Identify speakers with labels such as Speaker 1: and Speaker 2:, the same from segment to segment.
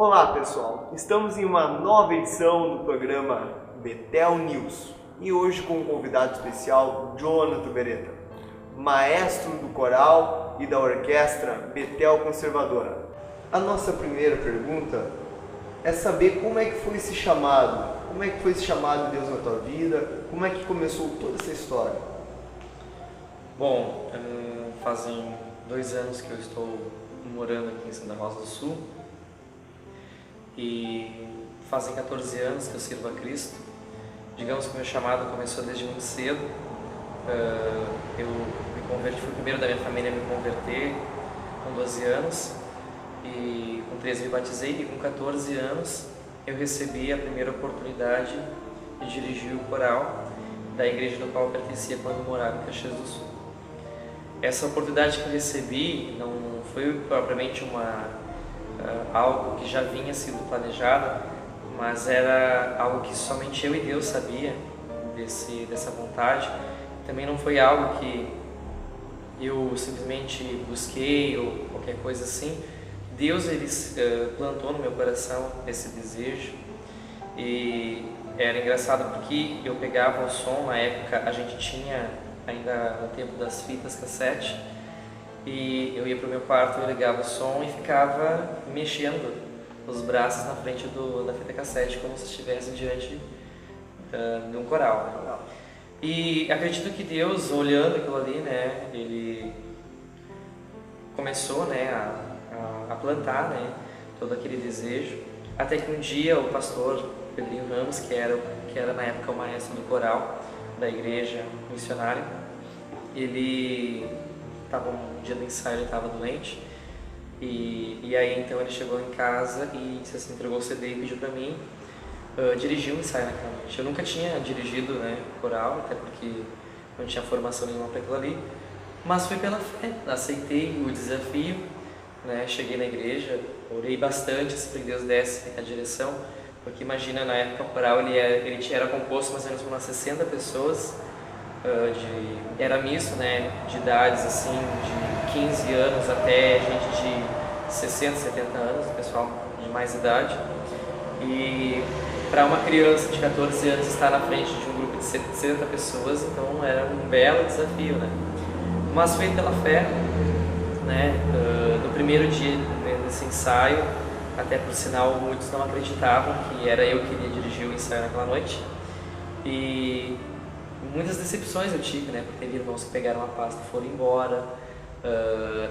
Speaker 1: Olá pessoal, estamos em uma nova edição do programa Betel News e hoje com um convidado especial, Jonathan Beretta, maestro do coral e da orquestra Betel Conservadora. A nossa primeira pergunta é saber como é que foi esse chamado, como é que foi esse chamado de Deus na tua vida, como é que começou toda essa história?
Speaker 2: Bom, fazem 2 anos que eu estou morando aqui em Santa Rosa do Sul e fazem 14 anos que eu sirvo a Cristo. Digamos que o meu chamado começou desde muito cedo. Eu me converti, fui o primeiro da minha família a me converter com 12 anos e com 13 me batizei e com 14 anos eu recebi a primeira oportunidade de dirigir o coral da igreja do qual eu pertencia quando morava em Caxias do Sul. Essa oportunidade que eu recebi não foi propriamente algo que já vinha sido planejado, mas era algo que somente eu e Deus sabia dessa vontade. Também não foi algo que eu simplesmente busquei ou qualquer coisa assim. Deus ele plantou no meu coração esse desejo e era engraçado porque eu pegava o som. Na época a gente tinha ainda no tempo das fitas cassete, e eu ia para o meu quarto, eu ligava o som e ficava mexendo os braços na frente da fita cassete como se estivesse diante de um coral. E acredito que Deus, olhando aquilo ali, né, ele começou, né, a plantar, né, todo aquele desejo, até que um dia o pastor Pedrinho Ramos, que era na época o maestro do coral da igreja missionária, ele estava um dia do ensaio, ele estava doente e aí então ele chegou em casa e disse assim, entregou o CD e pediu para mim dirigir um ensaio naquela noite. Eu nunca tinha dirigido, né, coral, até porque não tinha formação nenhuma para aquilo ali, mas foi pela fé, aceitei o desafio, né, cheguei na igreja, orei bastante para que Deus desse a direção, porque imagina, na época o coral ele era composto mais ou menos por umas 60 pessoas, era misto, né, de idades assim, de 15 anos até gente de 60, 70 anos, pessoal de mais idade. E para uma criança de 14 anos estar na frente de um grupo de 60 pessoas, então era um belo desafio, né? Mas foi pela fé, né? No primeiro dia desse ensaio, até por sinal muitos não acreditavam que era eu que iria dirigir o ensaio naquela noite, e muitas decepções eu tive, né? Porque teve irmãos que pegaram a pasta e foram embora,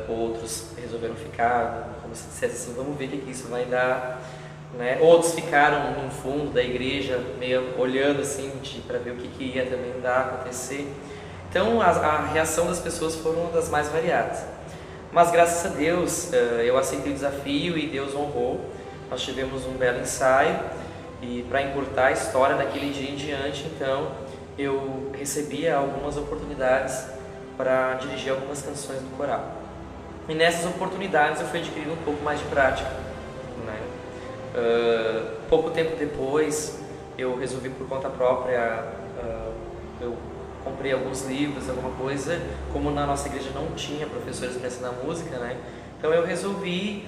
Speaker 2: outros resolveram ficar, como se dissesse assim, vamos ver o que isso vai dar, né? Outros ficaram no fundo da igreja, meio olhando assim para ver o que ia também dar, acontecer. Então a reação das pessoas foram uma das mais variadas. Mas graças a Deus eu aceitei o desafio e Deus honrou. Nós tivemos um belo ensaio e, para encurtar a história, daquele dia em diante, então eu recebia algumas oportunidades para dirigir algumas canções do coral. E nessas oportunidades eu fui adquirindo um pouco mais de prática, né? Pouco tempo depois eu resolvi por conta própria, eu comprei alguns livros, alguma coisa, como na nossa igreja não tinha professores para ensinar música, né? Então eu resolvi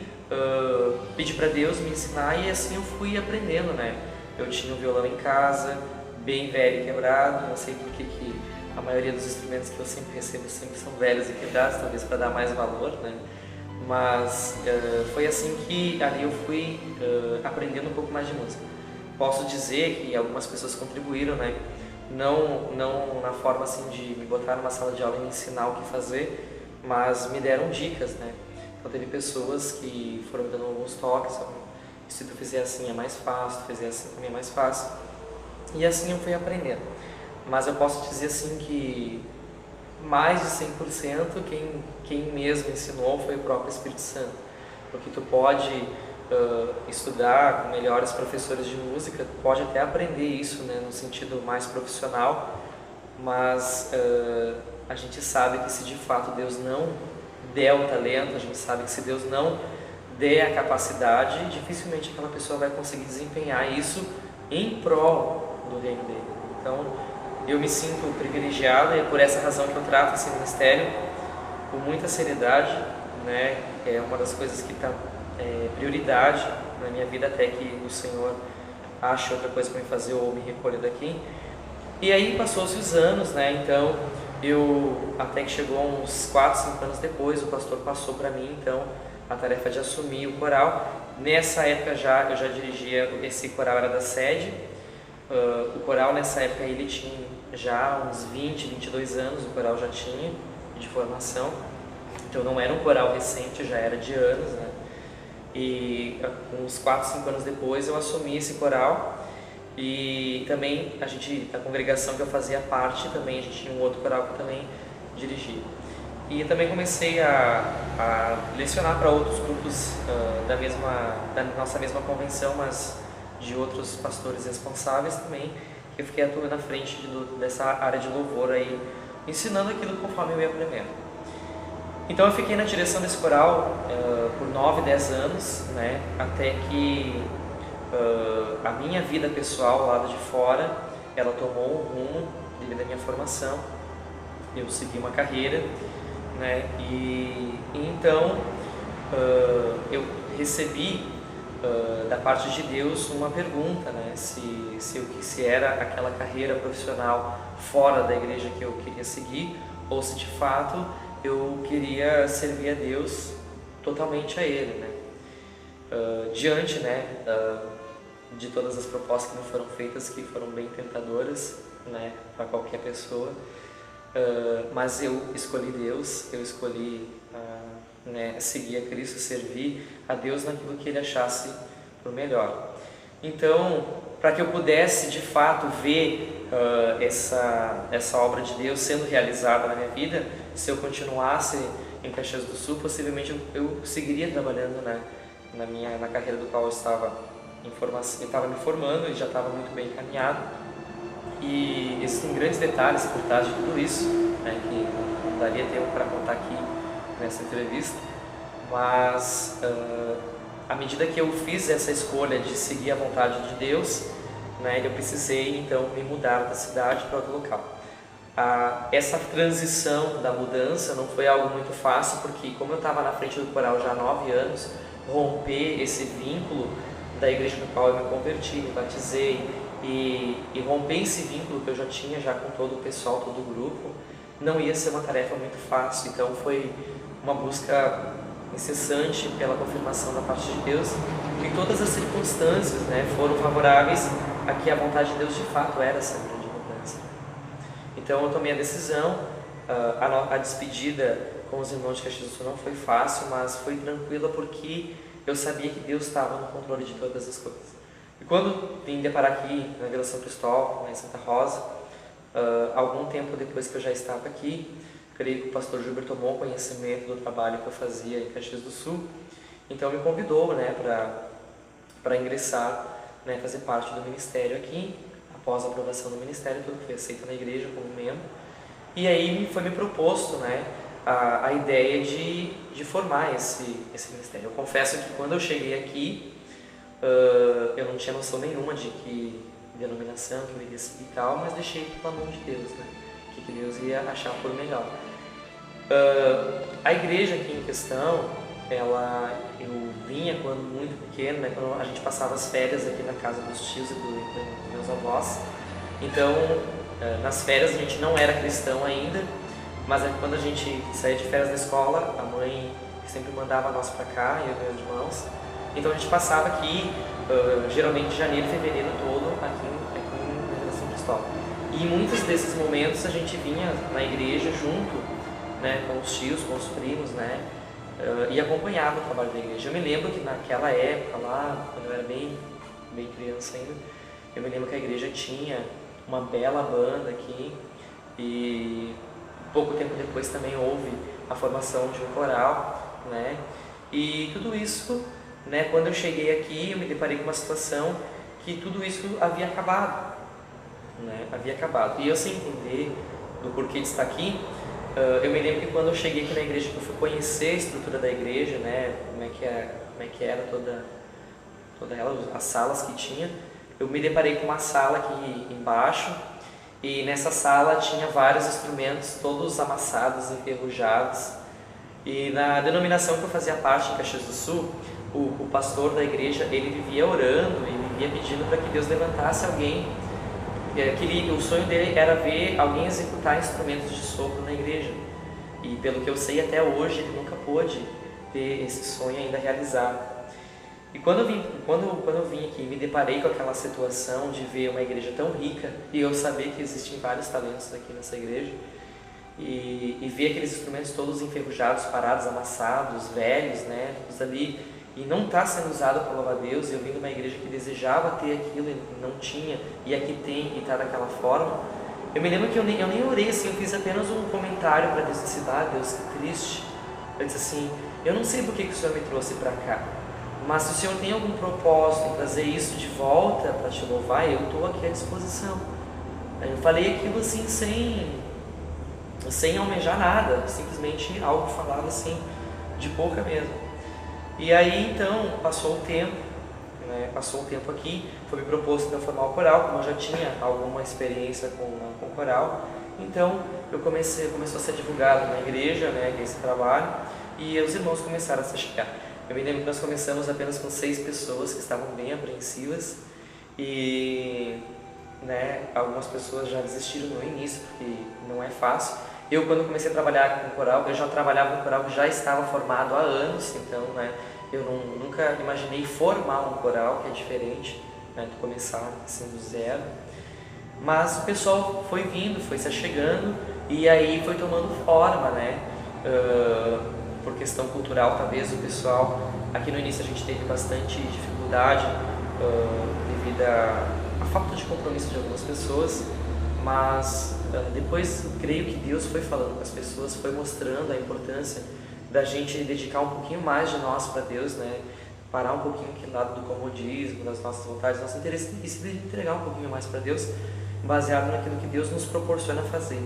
Speaker 2: pedir para Deus me ensinar e assim eu fui aprendendo, né? Eu tinha um violão em casa, bem velho e quebrado, não sei porque que a maioria dos instrumentos que eu sempre recebo sempre são velhos e quebrados, talvez para dar mais valor, né? Mas foi assim que ali eu fui aprendendo um pouco mais de música. Posso dizer que algumas pessoas contribuíram, né? Não na forma assim de me botar numa sala de aula e me ensinar o que fazer, mas me deram dicas, né? Então teve pessoas que foram me dando alguns toques, se tu fizer assim é mais fácil, se tu fizer assim também é mais fácil. E assim eu fui aprendendo. Mas eu posso dizer assim que mais de 100% quem mesmo ensinou foi o próprio Espírito Santo. Porque tu pode estudar com melhores professores de música, pode até aprender isso, né, no sentido mais profissional, mas a gente sabe que se de fato Deus não der o talento, a gente sabe que se Deus não der a capacidade, dificilmente aquela pessoa vai conseguir desempenhar isso em prol do reino dele. Então eu me sinto privilegiado e é por essa razão que eu trato esse ministério com muita seriedade, né? É uma das coisas que está prioridade na minha vida até que o Senhor ache outra coisa para me fazer ou me recolher daqui. E aí passou-se os anos, né? Então até que chegou uns 4, 5 anos depois, o pastor passou para mim então a tarefa de assumir o coral. Nessa época eu já dirigia, esse coral era da sede. O coral nessa época ele tinha já uns 20, 22 anos, o coral já tinha de formação. Então não era um coral recente, já era de anos, né? E uns 4, 5 anos depois eu assumi esse coral. E também a congregação que eu fazia parte, também a gente tinha um outro coral que eu também dirigia. E também comecei a lecionar para outros grupos da nossa mesma convenção, mas de outros pastores responsáveis também, que eu fiquei atuando na frente dessa área de louvor aí, ensinando aquilo conforme eu ia aprendendo. Então eu fiquei na direção desse coral por 9, 10 anos, né, até que a minha vida pessoal, lá de fora, ela tomou um rumo devido à minha formação. Eu segui uma carreira, né, e então eu recebi da parte de Deus uma pergunta, né, se era aquela carreira profissional fora da igreja que eu queria seguir, ou se de fato eu queria servir a Deus totalmente a Ele, né. Diante, né, de todas as propostas que me foram feitas, que foram bem tentadoras, né, para qualquer pessoa, mas eu escolhi Deus, eu escolhi né, seguir a Cristo, servir a Deus naquilo que Ele achasse por melhor. Então, para que eu pudesse de fato ver essa obra de Deus sendo realizada na minha vida, se eu continuasse em Caxias do Sul, possivelmente eu seguiria trabalhando, né, na carreira do qual eu estava me formando e já estava muito bem encaminhado. E existem grandes detalhes por trás de tudo isso, né, que não daria tempo para contar aqui nessa entrevista, mas à medida que eu fiz essa escolha de seguir a vontade de Deus, né, eu precisei então me mudar da cidade para outro local. Essa transição da mudança não foi algo muito fácil, porque como eu estava na frente do coral já há 9 anos, romper esse vínculo da igreja no qual eu me converti, me batizei, e romper esse vínculo que eu já tinha já com todo o pessoal, todo o grupo, não ia ser uma tarefa muito fácil. Então foi uma busca incessante pela confirmação da parte de Deus, e todas as circunstâncias, né, foram favoráveis a que a vontade de Deus de fato era essa grande mudança. Então eu tomei a decisão. A despedida com os irmãos de Caxias do Sul não foi fácil, mas foi tranquila, porque eu sabia que Deus estava no controle de todas as coisas. E quando vim deparar aqui na Vila São Cristóvão, em Santa Rosa, algum tempo depois que eu já estava aqui, creio que o pastor Gilbert tomou conhecimento do trabalho que eu fazia em Caxias do Sul, então me convidou, né, para ingressar, né, fazer parte do ministério aqui. Após a aprovação do ministério, tudo foi aceito na igreja como membro, e aí foi me proposto, né, a ideia de formar esse ministério. Eu confesso que quando eu cheguei aqui, eu não tinha noção nenhuma de que denominação que eu iria seguir e tal, mas deixei pela mão de Deus, né, que Deus ia achar por melhor. A igreja aqui em questão, eu vinha quando muito pequeno, né, quando a gente passava as férias aqui na casa dos tios e dos meus avós. Então, nas férias a gente não era cristão ainda, mas quando a gente saía de férias da escola, a mãe sempre mandava nós para cá, eu e meus irmãos. Então a gente passava aqui, geralmente janeiro e fevereiro todo, aqui em São Cristóvão. E em muitos desses momentos a gente vinha na igreja junto, né, com os tios, com os primos, né, e acompanhava o trabalho da igreja. Eu me lembro que naquela época lá, quando eu era bem criança ainda, eu me lembro que a igreja tinha uma bela banda aqui, e pouco tempo depois também houve a formação de um coral, né, e tudo isso, né, quando eu cheguei aqui, eu me deparei com uma situação que tudo isso havia acabado, né, e eu, sem entender do porquê de estar aqui, eu me lembro que quando eu cheguei aqui na igreja, que eu fui conhecer a estrutura da igreja, né, como é que era toda ela, as salas que tinha, eu me deparei com uma sala aqui embaixo, e nessa sala tinha vários instrumentos, todos amassados, enferrujados. E na denominação que eu fazia parte, em Caxias do Sul, o pastor da igreja, ele vivia orando e vivia pedindo para que Deus levantasse alguém. O sonho dele era ver alguém executar instrumentos de sopro na igreja. E pelo que eu sei, até hoje ele nunca pôde ter esse sonho ainda realizado. E quando eu vim aqui, me deparei com aquela situação de ver uma igreja tão rica e eu saber que existem vários talentos aqui nessa igreja, e ver aqueles instrumentos todos enferrujados, parados, amassados, velhos, né, todos ali, e não está sendo usado para louvar a Deus. E eu vim de uma igreja que desejava ter aquilo e não tinha, e aqui tem e está daquela forma. Eu me lembro que eu nem orei assim, eu fiz apenas um comentário para Deus, disse: ah, Deus, que triste. Eu disse assim: eu não sei por que o Senhor me trouxe para cá, mas se o Senhor tem algum propósito em trazer isso de volta para te louvar, eu estou aqui à disposição. Eu falei aquilo assim, sem almejar nada, simplesmente algo falado assim, de boca mesmo. E aí então passou o tempo, né? Passou um tempo aqui, foi me proposto para formar o coral, como eu já tinha alguma experiência com o coral. Então começou a ser divulgado na igreja, né, esse trabalho, e os irmãos começaram a se chegar. Eu me lembro que nós começamos apenas com 6 pessoas que estavam bem apreensivas, e né, algumas pessoas já desistiram no início, porque não é fácil. Eu, quando comecei a trabalhar com coral, eu já trabalhava com coral que já estava formado há anos, então, né, eu nunca imaginei formar um coral, que é diferente, né, de começar assim do zero. Mas o pessoal foi vindo, foi se achegando, e aí foi tomando forma, né, por questão cultural. Talvez o pessoal, aqui no início a gente teve bastante dificuldade devido à falta de compromisso de algumas pessoas, mas depois creio que Deus foi falando com as pessoas, foi mostrando a importância da gente dedicar um pouquinho mais de nós para Deus, né? Parar um pouquinho aquele lado do comodismo, das nossas vontades, do nosso interesse, e se entregar um pouquinho mais para Deus, baseado naquilo que Deus nos proporciona fazer.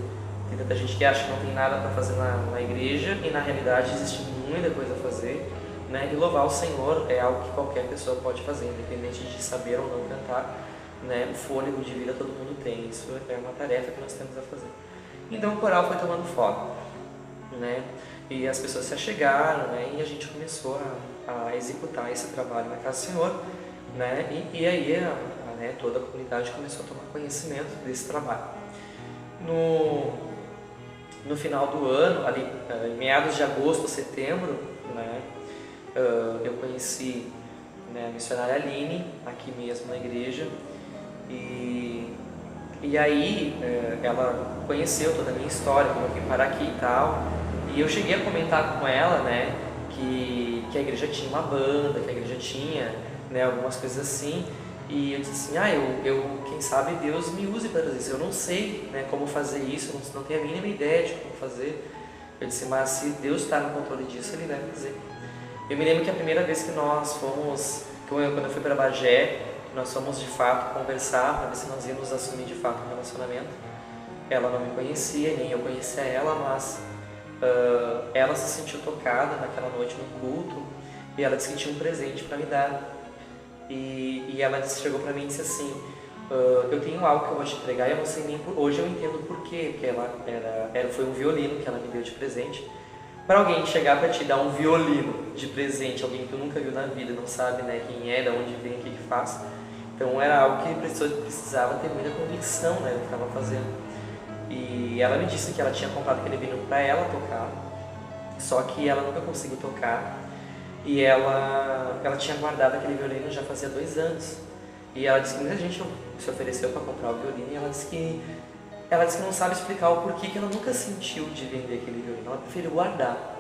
Speaker 2: Tem tanta gente que acha que não tem nada para fazer na igreja, e na realidade existe muita coisa a fazer, né? E louvar o Senhor é algo que qualquer pessoa pode fazer, independente de saber ou não cantar, né? O fôlego de vida todo mundo tem, isso é uma tarefa que nós temos a fazer. Então o coral foi tomando forma, né? E as pessoas se achegaram, né? E a gente começou a executar esse trabalho na Casa do Senhor, né? E aí né, toda a comunidade começou a tomar conhecimento desse trabalho. No final do ano, ali em meados de agosto, setembro, né, eu conheci, né, a missionária Aline, aqui mesmo na igreja, e aí ela conheceu toda a minha história, como eu vim parar aqui e tal, e eu cheguei a comentar com ela, né, que a igreja tinha uma banda, que a igreja tinha, né, algumas coisas assim. E eu disse assim: quem sabe Deus me use para fazer isso. Eu não sei, né, como fazer isso, não tenho a mínima ideia de como fazer. Eu disse: mas se Deus está no controle disso, Ele deve fazer. Eu me lembro que a primeira vez que nós fomos, quando eu fui para Bagé, nós fomos de fato conversar para ver se nós íamos assumir de fato um relacionamento. Ela não me conhecia, nem eu conhecia ela, mas ela se sentiu tocada naquela noite no culto, e ela disse que tinha um presente para me dar. E ela chegou para mim e disse assim: eu tenho algo que eu vou te entregar, e eu não sei nem hoje eu entendo por quê, porque foi um violino que ela me deu de presente. Para alguém chegar para te dar um violino de presente, alguém que tu nunca viu na vida, não sabe, né, quem é, de onde vem, o que faz, então era algo que precisava ter muita convicção, né, do que estava fazendo. E ela me disse que ela tinha comprado aquele violino para ela tocar, só que ela nunca conseguiu tocar. E ela tinha guardado aquele violino já fazia 2 anos. E ela disse que muita gente se ofereceu para comprar o violino, e ela disse que não sabe explicar o porquê que ela nunca sentiu de vender aquele violino. Ela preferiu guardar.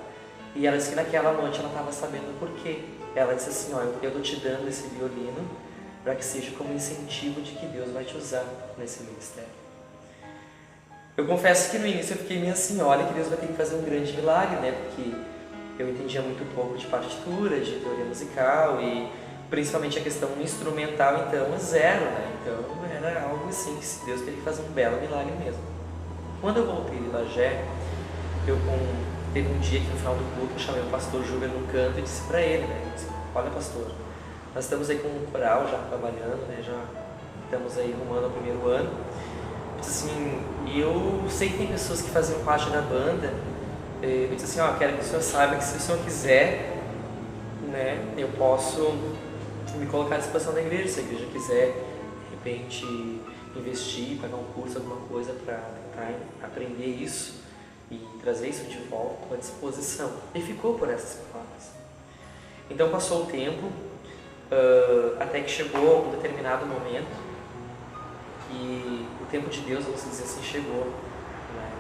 Speaker 2: E ela disse que naquela noite ela estava sabendo o porquê. Ela disse assim: eu estou te dando esse violino para que seja como incentivo de que Deus vai te usar nesse ministério. Eu confesso que no início eu fiquei meio assim: olha, que Deus vai ter que fazer um grande milagre, né? Porque eu entendia muito pouco de partitura, de teoria musical, e principalmente a questão instrumental, então, zero, né? Então era algo assim, que se Deus teria que fazer um belo milagre mesmo. Quando eu voltei de Bagé, teve um dia que no final do culto eu chamei o pastor Júlio no canto e disse para ele, né? Disse: olha, pastor, nós estamos aí com um coral já trabalhando, né? Já estamos aí rumando ao 1º ano. Eu disse assim: e eu sei que tem pessoas que faziam parte da banda. Eu disse assim: quero que o senhor saiba que se o senhor quiser, né, eu posso me colocar à disposição da igreja, se a igreja quiser, de repente, investir, pagar um curso, alguma coisa para aprender isso e trazer isso de volta, estou à disposição. E ficou por essas palavras. Então passou o tempo, até que chegou um determinado momento e o tempo de Deus, vamos dizer assim, chegou, né?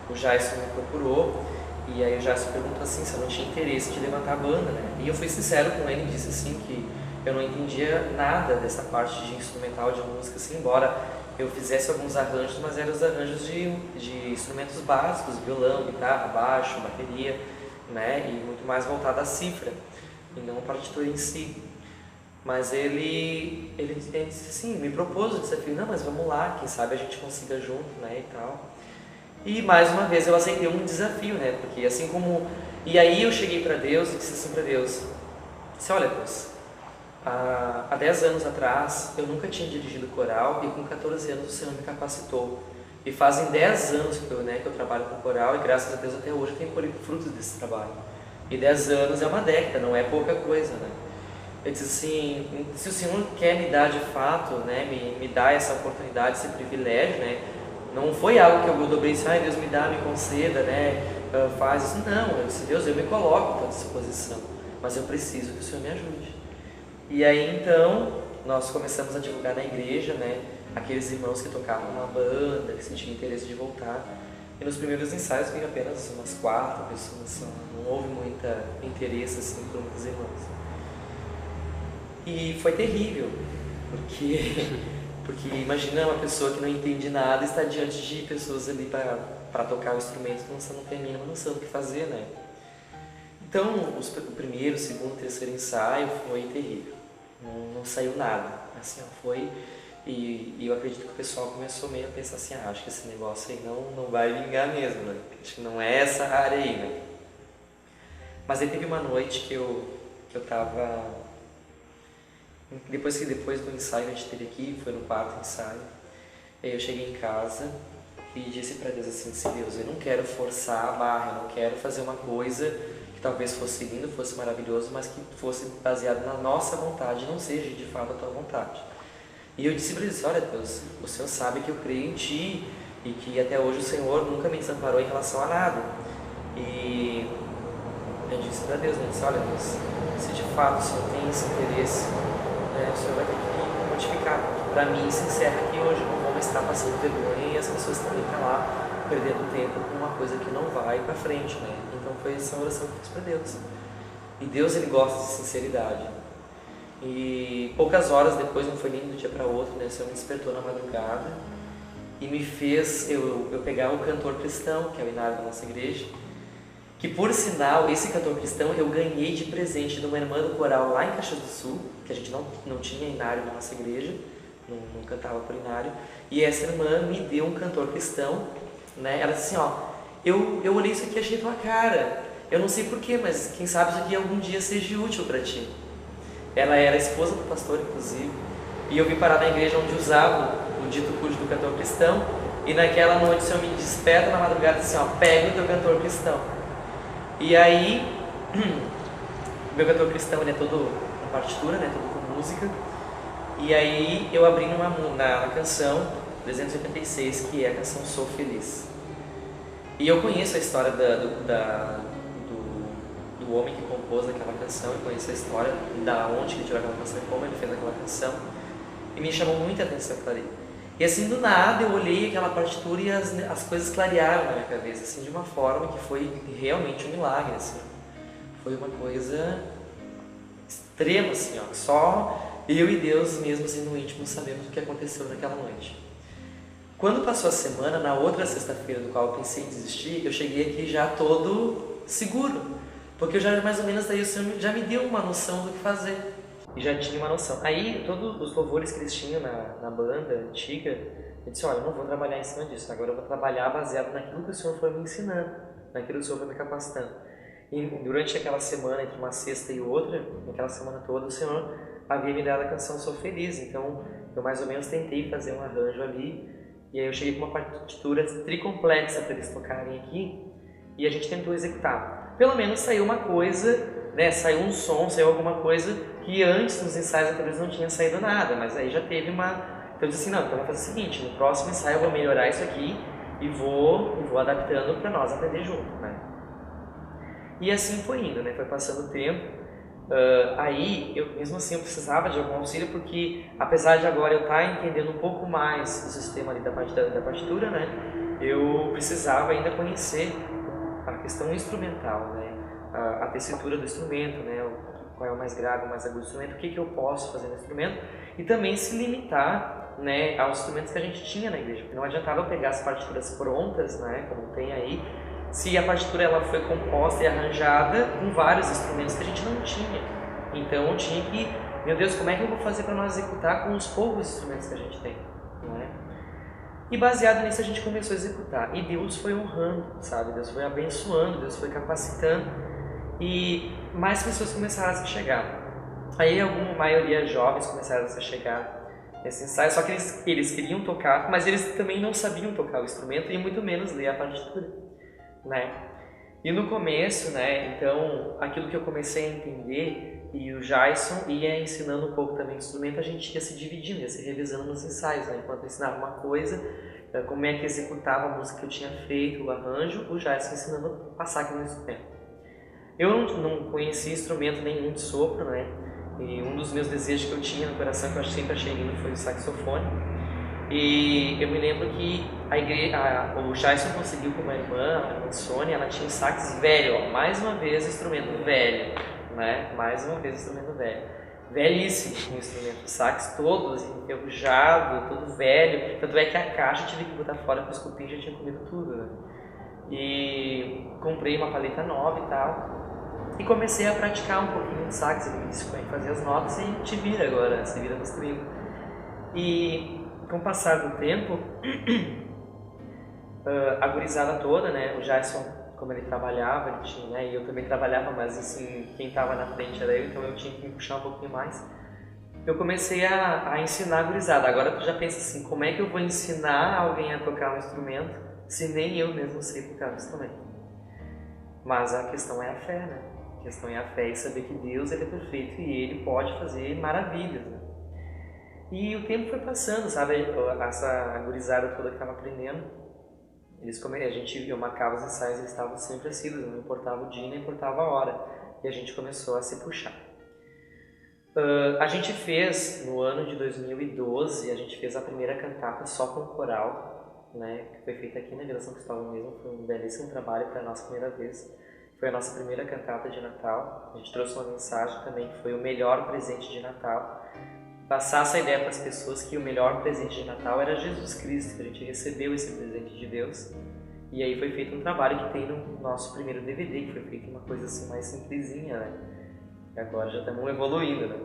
Speaker 2: O Jason me procurou e aí o Jason perguntou assim se eu não tinha interesse de levantar a banda, né? E eu fui sincero com ele e disse assim que eu não entendia nada dessa parte de instrumental, de música, assim, embora eu fizesse alguns arranjos, mas eram os arranjos de instrumentos básicos, violão, guitarra, baixo, bateria, né? E muito mais voltado à cifra e não a partitura em si. Mas ele disse assim, me propôs o desafio, não, mas vamos lá, quem sabe a gente consiga junto, né, e tal. E mais uma vez eu aceitei um desafio, né, porque assim como... E aí eu cheguei para Deus e disse assim para Deus, disse, olha Deus, há 10 anos atrás eu nunca tinha dirigido coral e com 14 anos o Senhor me capacitou. E fazem 10 anos que eu trabalho com coral e graças a Deus até hoje eu tenho colhido frutos desse trabalho. E 10 anos é uma década, não é pouca coisa, né? Eu disse assim, se o Senhor quer me dar de fato, né, me dar essa oportunidade, esse privilégio, né, não foi algo que eu dobrei assim, ai Deus me dá, me conceda, né, faz isso. Não, eu disse, Deus, eu me coloco à tua disposição, mas eu preciso que o Senhor me ajude. E aí então, nós começamos a divulgar na igreja, né, aqueles irmãos que tocavam uma banda, que sentiam interesse de voltar. E nos primeiros ensaios veio apenas umas 4 pessoas só, não houve muito interesse assim por muitos irmãos. E foi terrível, porque imagina uma pessoa que não entende nada estar diante de pessoas ali para tocar o instrumento, não tem a mínima noção do que fazer, né? Então, o primeiro, o segundo, o terceiro ensaio foi terrível, não saiu nada, assim, ó, foi... E eu acredito que o pessoal começou meio a pensar assim, acho que esse negócio aí não vai vingar mesmo, né? Acho que não é essa área aí, né? Mas aí teve uma noite que eu tava... Depois do ensaio que a gente teve aqui, foi no quarto ensaio, aí eu cheguei em casa e disse para Deus assim, Deus, eu não quero forçar a barra, eu não quero fazer uma coisa que talvez fosse lindo, fosse maravilhoso, mas que fosse baseado na nossa vontade, não seja de fato a tua vontade. E eu disse para Deus, olha Deus, o Senhor sabe que eu creio em Ti e que até hoje o Senhor nunca me desamparou em relação a nada. E eu disse para Deus, né, disse, olha Deus, se de fato o Senhor tem esse interesse, o Senhor vai ter que me modificar. Para mim, se encerra aqui hoje, não vamos estar passando vergonha e as pessoas também estão lá perdendo tempo com uma coisa que não vai para frente, né? Então foi essa oração que eu fiz para Deus. E Deus, Ele gosta de sinceridade. E poucas horas depois, não foi nem do dia para outro, né? O Senhor me despertou na madrugada e me fez eu pegar um cantor cristão, que é o Inário da nossa igreja, que por sinal, esse cantor cristão eu ganhei de presente de uma irmã do coral lá em Caxias do Sul, que a gente não tinha Inário na nossa igreja, não cantava por Inário, e essa irmã me deu um cantor cristão, né? Ela disse assim, ó, eu olhei isso aqui e achei tua cara, eu não sei porquê, mas quem sabe isso aqui algum dia seja útil para ti. Ela era esposa do pastor, inclusive, e eu vim parar na igreja onde usava o dito cujo do cantor cristão, e naquela noite o Senhor me desperta na madrugada e disse assim, ó, pega o teu cantor cristão. E aí, meu cantor cristão, ele é todo na partitura, né, todo com música. E aí eu abri na canção 386, que é a canção Sou Feliz. E eu conheço a história do homem que compôs aquela canção, eu conheço a história da onde ele tirou aquela canção e como ele fez aquela canção. E me chamou muita atenção aquilo ali. E assim, do nada, eu olhei aquela partitura e as coisas clarearam na minha cabeça, assim, de uma forma que foi realmente um milagre, assim. Foi uma coisa extrema, assim, ó. Só eu e Deus mesmo, assim, no íntimo, sabemos o que aconteceu naquela noite. Quando passou a semana, na outra sexta-feira, do qual eu pensei em desistir, eu cheguei aqui já todo seguro, porque eu já, mais ou menos, daí o Senhor já me deu uma noção do que fazer. E já tinha uma noção. Aí, todos os louvores que eles tinham na banda antiga, eu disse, olha, eu não vou trabalhar em cima disso, agora eu vou trabalhar baseado naquilo que o Senhor foi me ensinando, naquilo que o Senhor foi me capacitando. E durante aquela semana, entre uma sexta e outra, naquela semana toda, o Senhor havia me dado a canção Sou Feliz, então eu mais ou menos tentei fazer um arranjo ali, e aí eu cheguei com uma partitura tricomplexa para eles tocarem aqui, e a gente tentou executar. Pelo menos saiu uma coisa né, saiu um som, saiu alguma coisa que antes nos ensaios talvez não tinha saído nada, mas aí já teve uma... Então eu disse assim, não, então eu vou fazer o seguinte, no próximo ensaio eu vou melhorar isso aqui e vou adaptando para nós aprender junto, né? E assim foi indo, né? Foi passando o tempo. Aí, mesmo assim, eu precisava de algum auxílio, porque apesar de agora eu estar entendendo um pouco mais do sistema ali da partitura, né, eu precisava ainda conhecer a questão instrumental, né, a tessitura do instrumento, né, qual é o mais grave, o mais agudo do instrumento, o que eu posso fazer no instrumento, e também se limitar, né, aos instrumentos que a gente tinha na igreja, porque não adiantava eu pegar as partituras prontas, né, como tem aí, se a partitura ela foi composta e arranjada com vários instrumentos que a gente não tinha. Então eu tinha que, meu Deus, como é que eu vou fazer para nós executar com os poucos instrumentos que a gente tem? Não é? E baseado nisso a gente começou a executar. E Deus foi honrando, sabe? Deus foi abençoando, Deus foi capacitando. E mais pessoas começaram a se chegar. Aí alguma maioria jovens começaram a se chegar nesse ensaio, só que eles queriam tocar, mas eles também não sabiam tocar o instrumento e muito menos ler a partitura. Né? E no começo, né, então, aquilo que eu comecei a entender, e o Jason ia ensinando um pouco também o instrumento, a gente ia se dividindo, ia se revisando nos ensaios, né? Enquanto eu ensinava uma coisa, como é que executava a música que eu tinha feito, o arranjo, o Jason ensinando a passar aqui no instrumento. Eu não conhecia instrumento nenhum de sopro, né? E um dos meus desejos que eu tinha no coração, que eu sempre achei lindo, foi o saxofone. E eu me lembro que o Jason conseguiu com uma irmã, a irmã Sônia, ela tinha um sax velho, ó, mais uma vez instrumento velho, né? Mais uma vez instrumento velho. Velhíssimo o instrumento, o sax todo assim, enferrujado, todo velho. Tanto é que a caixa eu tive que botar fora porque os cupins já tinham comido tudo, né? E comprei uma paleta nova e tal. E comecei a praticar um pouquinho de sax, eu disse, fazer as notas e te vira agora, se vira nos trilhos. E com o passar do tempo, a gurizada toda, né, o Jason, como ele trabalhava, ele tinha, né, e eu também trabalhava, mas assim, quem estava na frente era eu, então eu tinha que me puxar um pouquinho mais. Eu comecei a ensinar a gurizada. Agora tu já pensa assim, como é que eu vou ensinar alguém a tocar um instrumento se nem eu mesmo sei tocar um instrumento? Mas a questão é a fé, né? A questão é a fé e saber que Deus ele é perfeito e Ele pode fazer maravilhas, né? E o tempo foi passando, sabe? Essa gurizada toda que estava aprendendo, eu marcava os ensaios, eles estavam sempre assíduos, não importava o dia, não importava a hora. E a gente começou a se puxar. A gente fez, no ano de 2012, a gente fez a primeira cantata só com coral, né? Que foi feita aqui na Vila São Cristóvão mesmo, foi um belíssimo trabalho para a nossa primeira vez. Foi a nossa primeira cantata de Natal. A gente trouxe uma mensagem também que foi o melhor presente de Natal. Passar essa ideia para as pessoas que o melhor presente de Natal era Jesus Cristo, que a gente recebeu esse presente de Deus. E aí foi feito um trabalho que tem no nosso primeiro DVD, que foi feito uma coisa assim mais simplesinha, né? E agora já estamos evoluindo, né?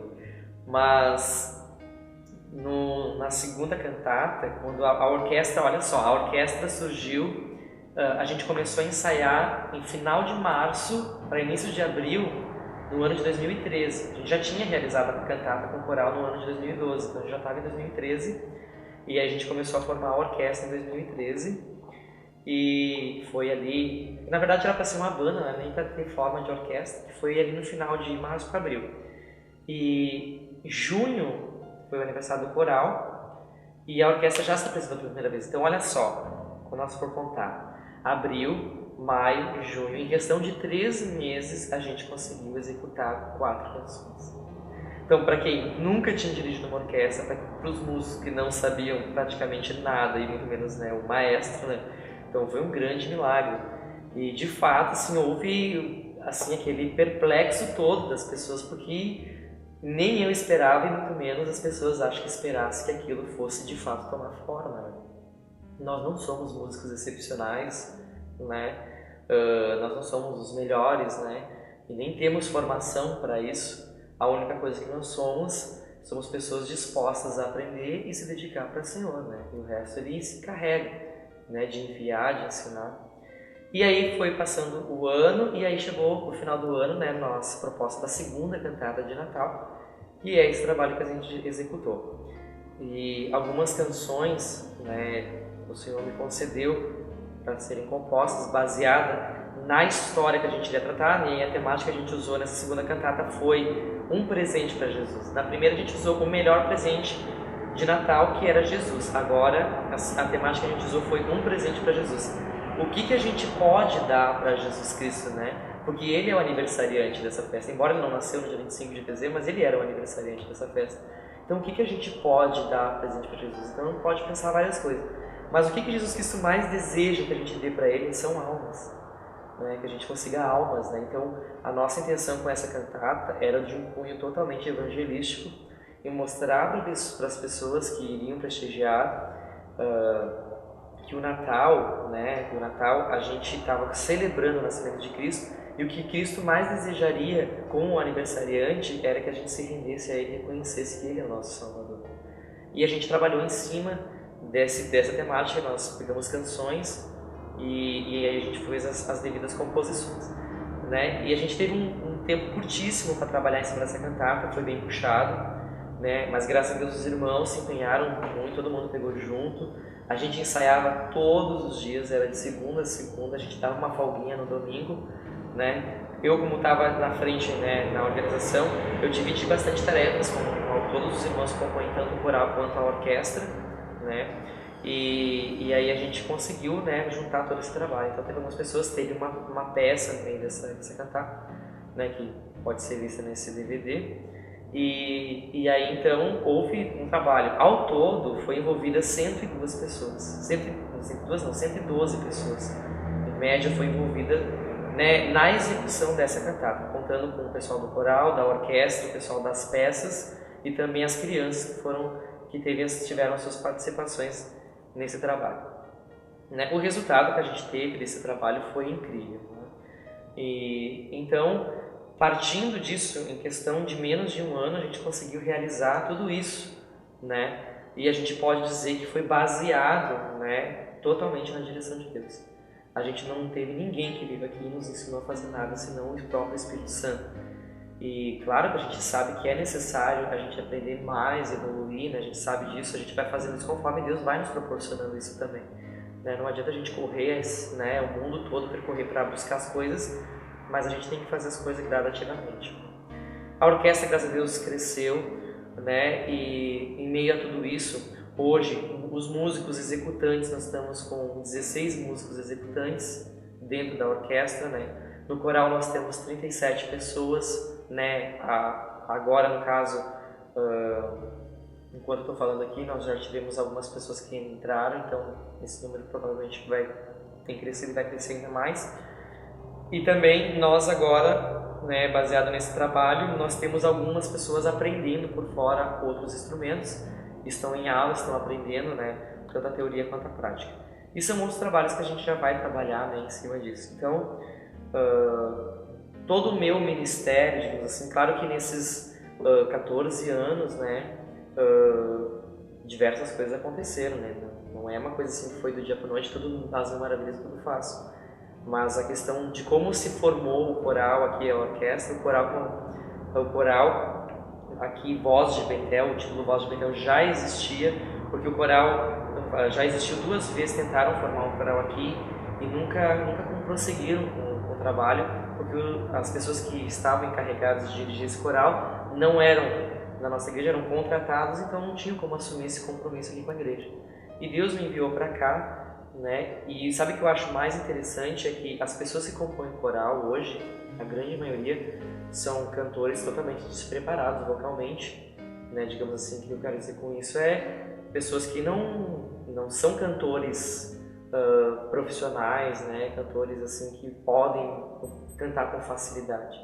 Speaker 2: Mas na segunda cantata, quando a orquestra, olha só, a orquestra surgiu, a gente começou a ensaiar em final de março para início de abril, no ano de 2013. A gente já tinha realizado a cantata com coral no ano de 2012, então a gente já estava em 2013 e aí a gente começou a formar a orquestra em 2013 e foi ali, na verdade era para ser uma banda, né? Nem para ter forma de orquestra, que foi ali no final de março para abril. E em junho foi o aniversário do coral e a orquestra já se apresentou pela primeira vez. Então olha só, quando nós for contar, abril, maio, junho, em questão de 3 meses a gente conseguiu executar 4 canções. Então, para quem nunca tinha dirigido uma orquestra, para os músicos que não sabiam praticamente nada e muito menos, né, o maestro, né, então foi um grande milagre. E de fato, assim, houve assim aquele perplexo todo das pessoas, porque nem eu esperava e muito menos as pessoas acham que esperassem que aquilo fosse de fato tomar forma, né? Nós não somos músicos excepcionais, né? Nós não somos os melhores, né? E nem temos formação para isso. A única coisa que nós somos pessoas dispostas a aprender e se dedicar para o Senhor, né? E o resto ele se carrega, né? De enviar, de ensinar. E aí foi passando o ano e aí chegou o final do ano, né? Nossa proposta da segunda cantada de Natal, e é esse trabalho que a gente executou. E algumas canções, né? O Senhor me concedeu para serem compostas, baseada na história que a gente iria tratar, e a temática que a gente usou nessa segunda cantata foi um presente para Jesus. Na primeira a gente usou o melhor presente de Natal, que era Jesus. Agora a temática que a gente usou foi um presente para Jesus. O que a gente pode dar para Jesus Cristo, né? Porque ele é o aniversariante dessa festa. Embora ele não nasceu no dia 25 de dezembro, mas ele era o aniversariante dessa festa. Então o que a gente pode dar presente para Jesus? Então a gente pode pensar várias coisas. Mas o que Jesus Cristo mais deseja que a gente dê para ele são almas, né? Que a gente consiga almas, né? Então a nossa intenção com essa cantata era de um cunho totalmente evangelístico e mostrar para as pessoas que iriam prestigiar que o Natal, né? Que o Natal a gente estava celebrando o nascimento de Cristo, e o que Cristo mais desejaria com o aniversariante era que a gente se rendesse a Ele e reconhecesse que Ele é o nosso Salvador. E a gente trabalhou em cima dessa temática, nós pegamos canções e aí a gente fez as devidas composições, né? E a gente teve um tempo curtíssimo para trabalhar em cima dessa cantata, foi bem puxado, né? Mas graças a Deus os irmãos se empenharam muito, todo mundo pegou junto. A gente ensaiava todos os dias, era de segunda a segunda, a gente dava uma folguinha no domingo, né? Eu, como estava na frente, né, na organização, eu dividi bastante tarefas com todos os irmãos que compõem tanto o coral quanto a orquestra, né? E aí a gente conseguiu, né, juntar todo esse trabalho. Então teve algumas pessoas, teve uma peça no meio dessa cantata, né, que pode ser vista nesse DVD. E aí então houve um trabalho. Ao todo foi envolvida 102 pessoas, 112 pessoas. Em média foi envolvida, né, na execução dessa cantata, contando com o pessoal do coral, da orquestra, o pessoal das peças e também as crianças que tiveram as suas participações nesse trabalho, né? O resultado que a gente teve desse trabalho foi incrível, né? E então, partindo disso, em questão de menos de um ano, a gente conseguiu realizar tudo isso, né? E a gente pode dizer que foi baseado, né, totalmente na direção de Deus. A gente não teve ninguém que veio aqui e nos ensinou a fazer nada, senão o próprio Espírito Santo. E claro que a gente sabe que é necessário a gente aprender mais, evoluir, né? A gente sabe disso, a gente vai fazendo isso conforme Deus vai nos proporcionando isso também, né? Não adianta a gente correr, né, o mundo todo percorrer para buscar as coisas, mas a gente tem que fazer as coisas gradativamente. A orquestra, graças a Deus, cresceu, né? E em meio a tudo isso, hoje, os músicos executantes, nós estamos com 16 músicos executantes dentro da orquestra, né? No coral nós temos 37 pessoas, né? Agora, no caso, enquanto eu estou falando aqui, nós já tivemos algumas pessoas que entraram, então esse número provavelmente tem crescido e vai crescer ainda mais. E também nós agora, né, baseado nesse trabalho, nós temos algumas pessoas aprendendo por fora outros instrumentos, estão em aula, estão aprendendo, né, tanto a teoria quanto a prática. E são outros trabalhos que a gente já vai trabalhar, né, em cima disso. Então, todo o meu ministério, digamos assim, claro que nesses 14 anos, né, diversas coisas aconteceram, né? Não é uma coisa assim que foi do dia para a noite, tudo às maravilhas, tudo fácil. Mas a questão de como se formou o coral aqui, a orquestra, o coral aqui, Voz de Betel, o título Voz de Betel já existia, porque o coral já existiu 2 vezes, tentaram formar um coral aqui e nunca prosseguiram com o trabalho, porque as pessoas que estavam encarregadas de dirigir esse coral não eram da nossa igreja, eram contratados, então não tinham como assumir esse compromisso aqui com a igreja. E Deus me enviou para cá, né? E sabe o que eu acho mais interessante é que as pessoas que compõem coral hoje, a grande maioria, são cantores totalmente despreparados vocalmente, né? Digamos assim, o que eu quero dizer com isso é pessoas que não são cantores profissionais, né? Cantores assim que podem cantar com facilidade,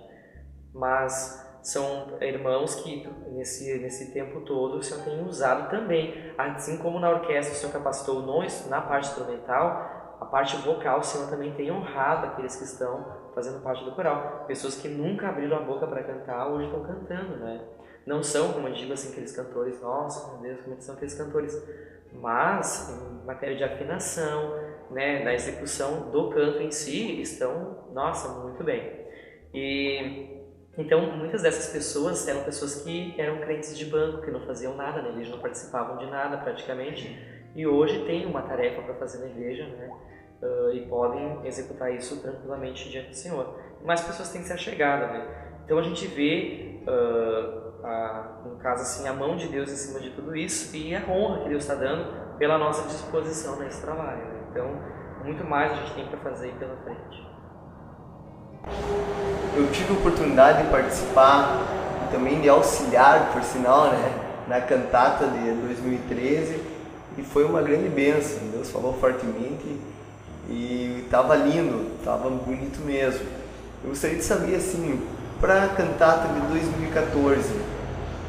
Speaker 2: mas são irmãos que nesse tempo todo o Senhor tem usado também, assim como na orquestra o Senhor capacitou na parte instrumental, a parte vocal o Senhor também tem honrado aqueles que estão fazendo parte do coral. Pessoas que nunca abriram a boca para cantar, hoje estão cantando, né? Não são, como eu digo assim, aqueles cantores, nossa, meu Deus, como é que são aqueles cantores, mas em matéria de afinação, né, na execução do canto em si, estão, nossa, muito bem. E então, muitas dessas pessoas eram pessoas que eram crentes de banco, que não faziam nada na igreja, não participavam de nada praticamente, e hoje tem uma tarefa para fazer na igreja, né? e podem executar isso tranquilamente diante do Senhor. Mas pessoas têm que ser achegadas, né? Então a gente vê, no caso assim, a mão de Deus em cima de tudo isso e a honra que Deus está dando pela nossa disposição nesse trabalho, né? Então, muito mais a gente tem para fazer aí pela frente.
Speaker 1: Eu tive a oportunidade de participar e também de auxiliar, por sinal, né, na cantata de 2013 e foi uma grande bênção. Deus falou fortemente e estava lindo, estava bonito mesmo. Eu gostaria de saber, assim, para a cantata de 2014,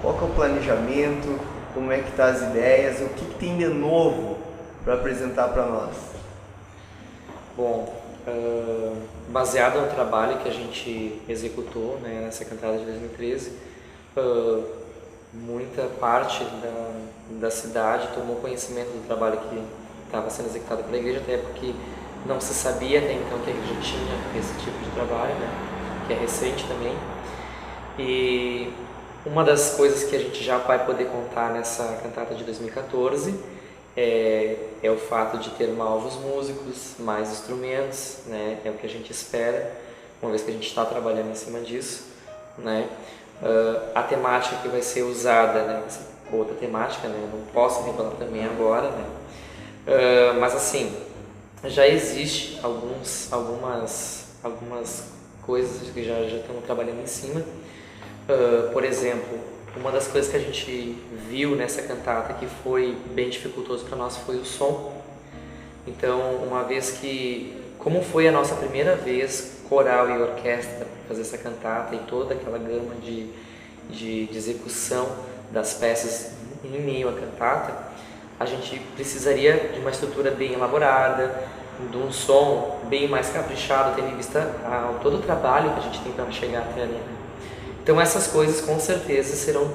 Speaker 1: qual que é o planejamento, como é que tá as ideias, o que tem de novo para apresentar para nós?
Speaker 2: Bom, baseado no trabalho que a gente executou, né, nessa cantada de 2013, muita parte da cidade tomou conhecimento do trabalho que estava sendo executado pela igreja, até porque não se sabia até então que a igreja tinha esse tipo de trabalho, né, que é recente também. E uma das coisas que a gente já vai poder contar nessa cantata de 2014 é o fato de ter novos músicos, mais instrumentos, né? É o que a gente espera, uma vez que a gente está trabalhando em cima disso, né? A temática que vai ser usada, né? Outra temática, né? Não posso revelar também agora, né? Mas assim, já existe algumas coisas que já estamos trabalhando em cima. Por exemplo, uma das coisas que a gente viu nessa cantata que foi bem dificultoso para nós foi o som. Então, uma vez que, como foi a nossa primeira vez coral e orquestra fazer essa cantata e toda aquela gama de execução das peças em meio à cantata, a gente precisaria de uma estrutura bem elaborada, de um som bem mais caprichado, tendo em vista todo o trabalho que a gente tem para chegar até ali. Então essas coisas com certeza serão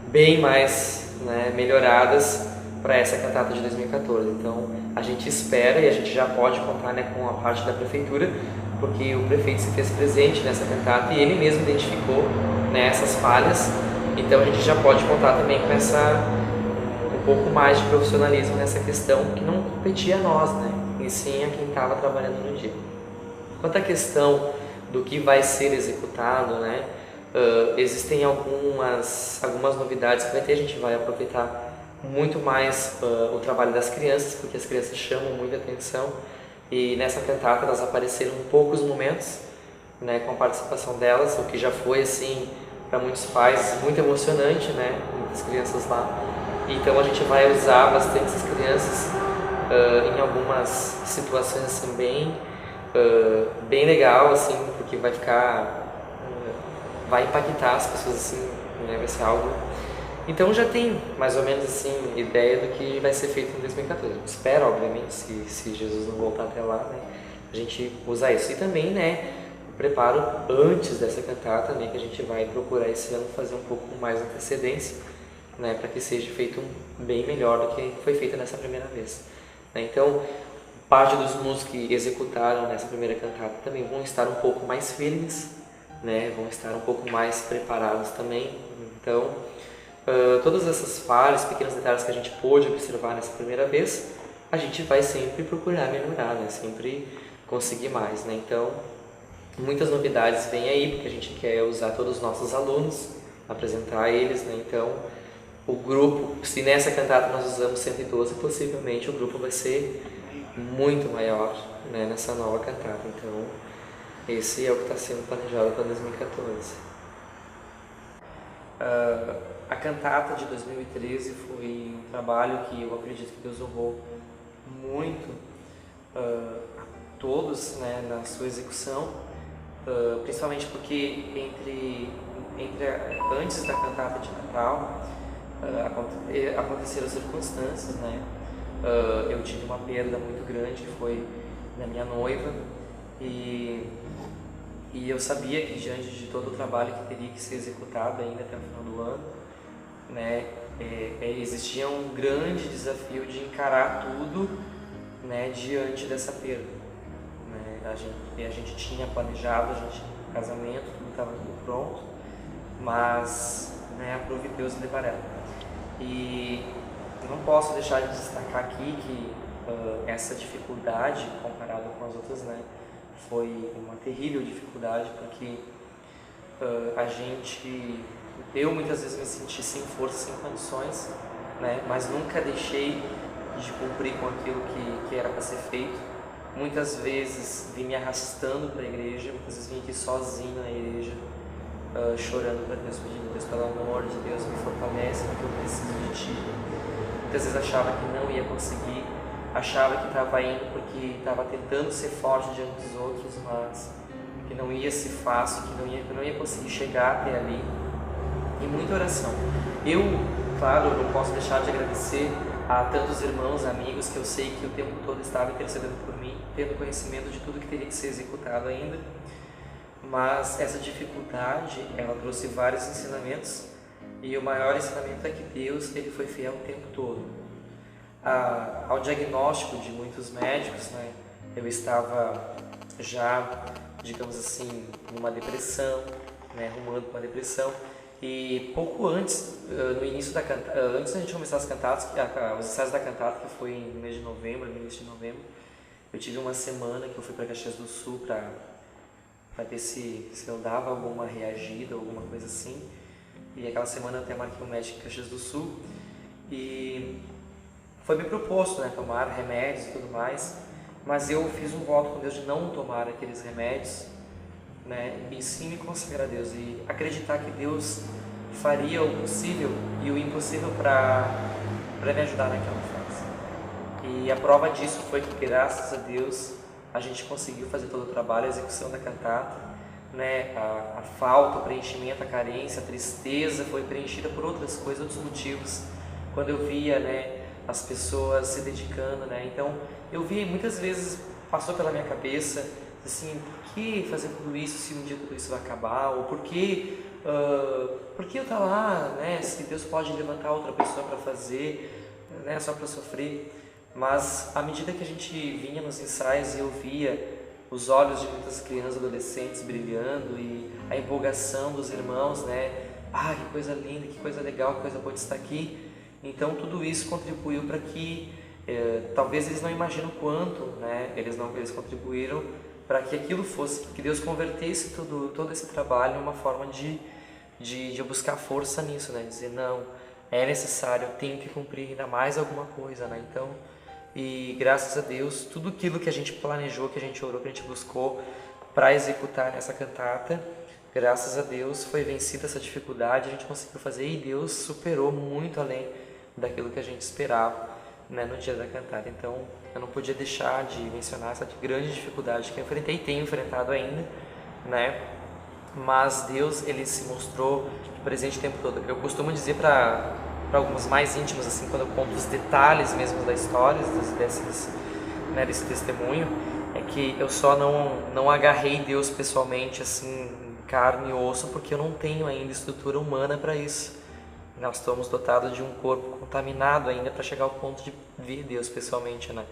Speaker 2: bem mais, né, melhoradas para essa cantata de 2014. Então a gente espera e a gente já pode contar, né, com a parte da prefeitura, porque o prefeito se fez presente nessa cantata e ele mesmo identificou, né, essas falhas. Então a gente já pode contar também com um pouco mais de profissionalismo nessa questão que não competia a nós, né, e sim a quem estava trabalhando no dia. Quanto à questão do que vai ser executado, né, existem algumas novidades que vai ter. A gente vai aproveitar muito mais o trabalho das crianças, porque as crianças chamam muita atenção e nessa cantata elas apareceram em poucos momentos, né, com a participação delas, o que já foi assim para muitos pais muito emocionante, né, muitas crianças lá. Então a gente vai usar bastante essas crianças em algumas situações assim bem legal, assim, porque vai impactar as pessoas assim, né? Vai ser algo. Então já tem mais ou menos assim ideia do que vai ser feito em 2014. Espero, obviamente, se Jesus não voltar até lá, né, a gente usar isso. E também, né, o preparo antes dessa cantata, né, que a gente vai procurar esse ano fazer um pouco mais de antecedência, né, para que seja feito bem melhor do que foi feito nessa primeira vez, né. Então, parte dos músicos que executaram nessa primeira cantata também vão estar um pouco mais firmes, né, vão estar um pouco mais preparados também. Então, todas essas falhas, pequenos detalhes que a gente pôde observar nessa primeira vez, a gente vai sempre procurar melhorar, né, sempre conseguir mais, né. Então, muitas novidades vêm aí, porque a gente quer usar todos os nossos alunos, apresentar eles, né. Então, o grupo, se nessa cantata nós usamos 112, possivelmente o grupo vai ser muito maior, né, nessa nova cantata. Então, esse é o que está sendo planejado para 2014. A cantata de 2013 foi um trabalho que eu acredito que Deus honrou muito a todos, né, na sua execução, principalmente porque antes da cantata de Natal aconteceram circunstâncias, né. Eu tive uma perda muito grande, que foi da minha noiva, e eu sabia que diante de todo o trabalho que teria que ser executado ainda até o final do ano, né, existia um grande desafio de encarar tudo, né, diante dessa perda, né. A gente tinha planejado, o casamento, tudo estava tudo pronto, mas, né, aprove Deus levar ela. E eu não posso deixar de destacar aqui que essa dificuldade comparada com as outras, né, foi uma terrível dificuldade, porque eu muitas vezes me senti sem força, sem condições, né, mas nunca deixei de cumprir com aquilo que era para ser feito. Muitas vezes vim me arrastando para a igreja, muitas vezes vim aqui sozinho na igreja, chorando para Deus, pedindo: Deus, pelo amor de Deus, me fortalece, porque eu preciso de Ti. Muitas vezes achava que não ia conseguir, achava que estava indo porque estava tentando ser forte diante dos outros, mas que não ia ser fácil, que não ia conseguir chegar até ali. E muita oração. Claro, não posso deixar de agradecer a tantos irmãos, amigos, que eu sei que o tempo todo estavam intercedendo por mim, tendo conhecimento de tudo que teria que ser executado ainda. Mas essa dificuldade, ela trouxe vários ensinamentos, e o maior ensinamento é que Deus, ele foi fiel o tempo todo. Ao diagnóstico de muitos médicos, né, eu estava já, digamos assim, numa depressão, né, rumando para uma depressão. E pouco antes, no início da cantata, antes da gente começar as cantatas, os ensaios da cantata, que foi no mês de novembro, no início de novembro, eu tive uma semana que eu fui para Caxias do Sul para ver se eu dava alguma reagida, alguma coisa assim. E aquela semana eu até marquei um médico em Caxias do Sul e foi me proposto, né, tomar remédios e tudo mais, mas eu fiz um voto com Deus de não tomar aqueles remédios, né, e sim me consagrar a Deus e acreditar que Deus faria o possível e o impossível para me ajudar naquela fase. E a prova disso foi que, graças a Deus, a gente conseguiu fazer todo o trabalho, a execução da cantata, né, a falta, o preenchimento, a carência, a tristeza foi preenchida por outras coisas, outros motivos. Quando eu via, né, as pessoas se dedicando, né, então eu vi muitas vezes, passou pela minha cabeça assim: por que fazer tudo isso se um dia tudo isso vai acabar? Ou por que eu estar lá, né, se Deus pode levantar outra pessoa para fazer, né, só para sofrer? Mas à medida que a gente vinha nos ensaios e eu via os olhos de muitas crianças, adolescentes brilhando e a empolgação dos irmãos, né, que coisa linda, que coisa legal, que coisa boa de estar aqui. Então tudo isso contribuiu para que, talvez eles não imaginam quanto, né, eles contribuíram para que aquilo fosse, que Deus convertesse todo esse trabalho em uma forma de eu buscar força nisso, né, dizer: não, é necessário, eu tenho que cumprir ainda mais alguma coisa, né. Então, e graças a Deus, tudo aquilo que a gente planejou, que a gente orou, que a gente buscou para executar nessa cantata, graças a Deus foi vencida essa dificuldade, a gente conseguiu fazer e Deus superou muito além daquilo que a gente esperava, né, no dia da cantata. Então eu não podia deixar de mencionar essa grande dificuldade que eu enfrentei e tenho enfrentado ainda, né, mas Deus, ele se mostrou presente o tempo todo. Eu costumo dizer para alguns mais íntimos, assim, quando eu conto os detalhes mesmo da história, desse testemunho, é que eu só não agarrei Deus pessoalmente, assim, carne e osso, porque eu não tenho ainda estrutura humana para isso. Nós estamos dotados de um corpo contaminado ainda para chegar ao ponto de ver Deus pessoalmente, né?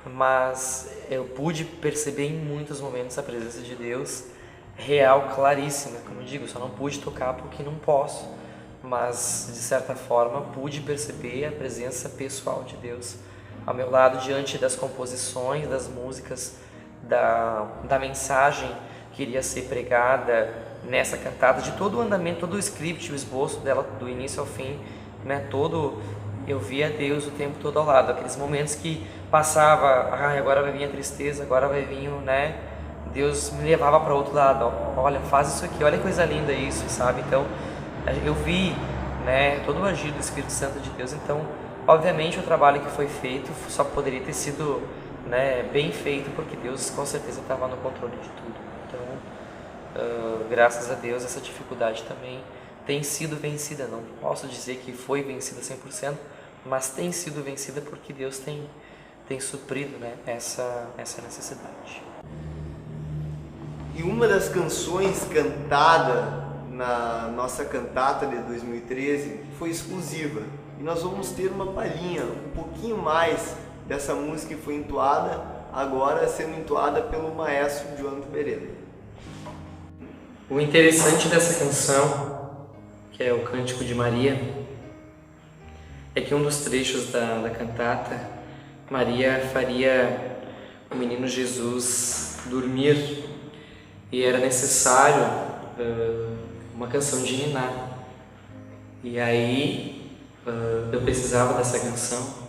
Speaker 2: Mas eu pude perceber em muitos momentos a presença de Deus real, claríssima. Como eu digo, só não pude tocar porque não posso, mas de certa forma pude perceber a presença pessoal de Deus ao meu lado, diante das composições, das músicas, da mensagem que iria ser pregada nessa cantada, de todo o andamento, todo o script, o esboço dela, do início ao fim, né, eu via Deus o tempo todo ao lado. Aqueles momentos que passava, agora vai vir a tristeza, agora vai vir, né, Deus me levava para outro lado: olha, faz isso aqui, olha que coisa linda isso, sabe? Então eu vi, né, todo o agir do Espírito Santo de Deus. Então, obviamente, o trabalho que foi feito só poderia ter sido, né, bem feito, porque Deus com certeza estava no controle de tudo. Então, graças a Deus, essa dificuldade também tem sido vencida. Não posso dizer que foi vencida 100%, mas tem sido vencida porque Deus tem suprido, né, essa necessidade.
Speaker 1: E uma das canções cantada na nossa cantata de 2013 foi exclusiva. E nós vamos ter uma palhinha, um pouquinho mais dessa música que foi entoada, agora sendo entoada pelo maestro Jonathan Beretta.
Speaker 2: O interessante dessa canção, que é o Cântico de Maria, é que um dos trechos da cantata Maria faria o menino Jesus dormir e era necessário uma canção de niná. E aí eu precisava dessa canção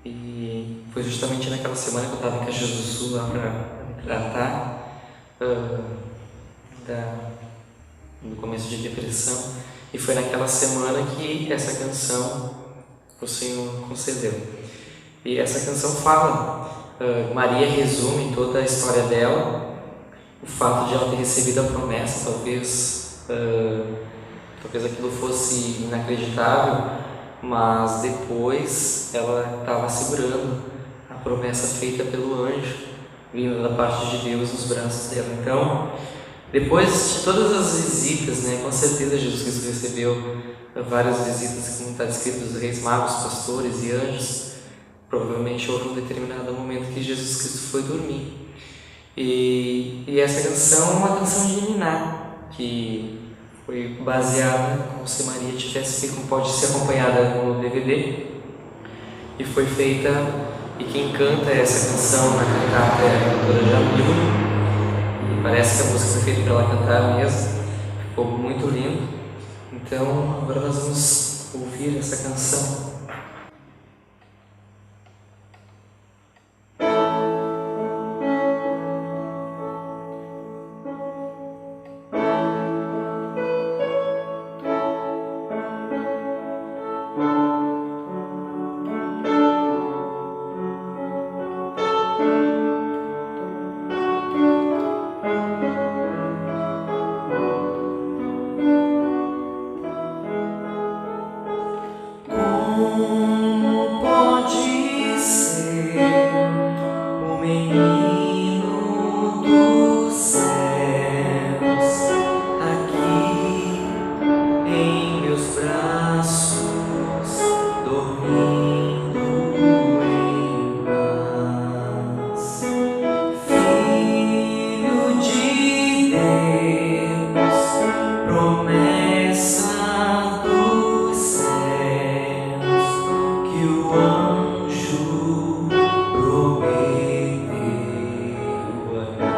Speaker 2: e foi justamente naquela semana que eu estava em Caxias do Sul lá para me tratar no começo de depressão, e foi naquela semana que essa canção o Senhor concedeu. E essa canção fala, Maria resume toda a história dela, o fato de ela ter recebido a promessa, talvez aquilo fosse inacreditável, mas depois ela estava segurando a promessa feita pelo anjo, vindo da parte de Deus nos braços dela. Então, depois de todas as visitas, com certeza Jesus Cristo recebeu várias visitas, como está descrito, dos reis magos, pastores e anjos. Provavelmente houve um determinado momento que Jesus Cristo foi dormir. E essa canção é uma canção de niná, que foi baseada como se Maria tivesse feito, pode ser acompanhada no DVD, e foi feita, e quem canta essa canção na cantata é a cantora Jamila. Parece que a música foi feita para ela cantar mesmo, ficou muito lindo. Então, agora nós vamos ouvir essa canção. Como pode ser o menino dos céus aqui em meus braços, dormindo em paz? Filho de Deus, promessa dos céus, que o anjo prometeu a mim.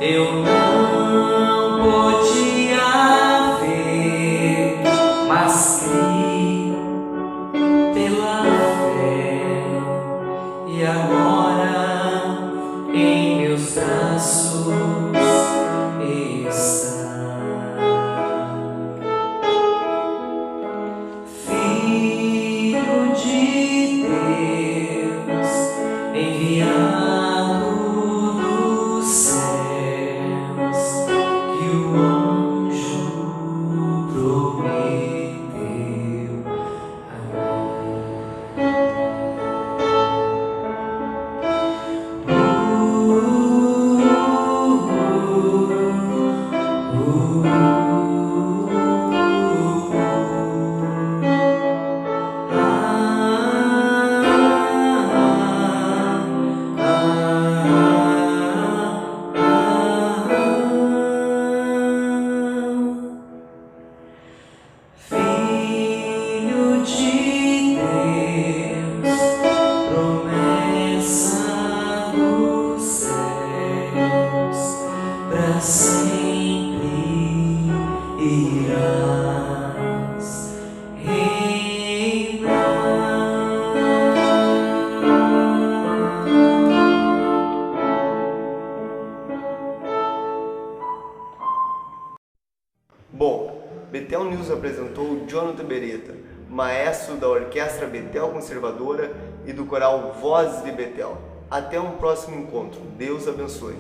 Speaker 2: Eu não podia ver, mas criei pela fé, e agora em meus braços está. Filho de Deus, enviado dos céus, que o anjo prometeu a Filho de Deus, promessa dos céus, para sempre irás reinar.
Speaker 1: Bom, Betel News apresentou Jonathan Beretta, maestro da Orquestra Betel Conservadora e do coral Vozes de Betel. Até um próximo encontro. Deus abençoe.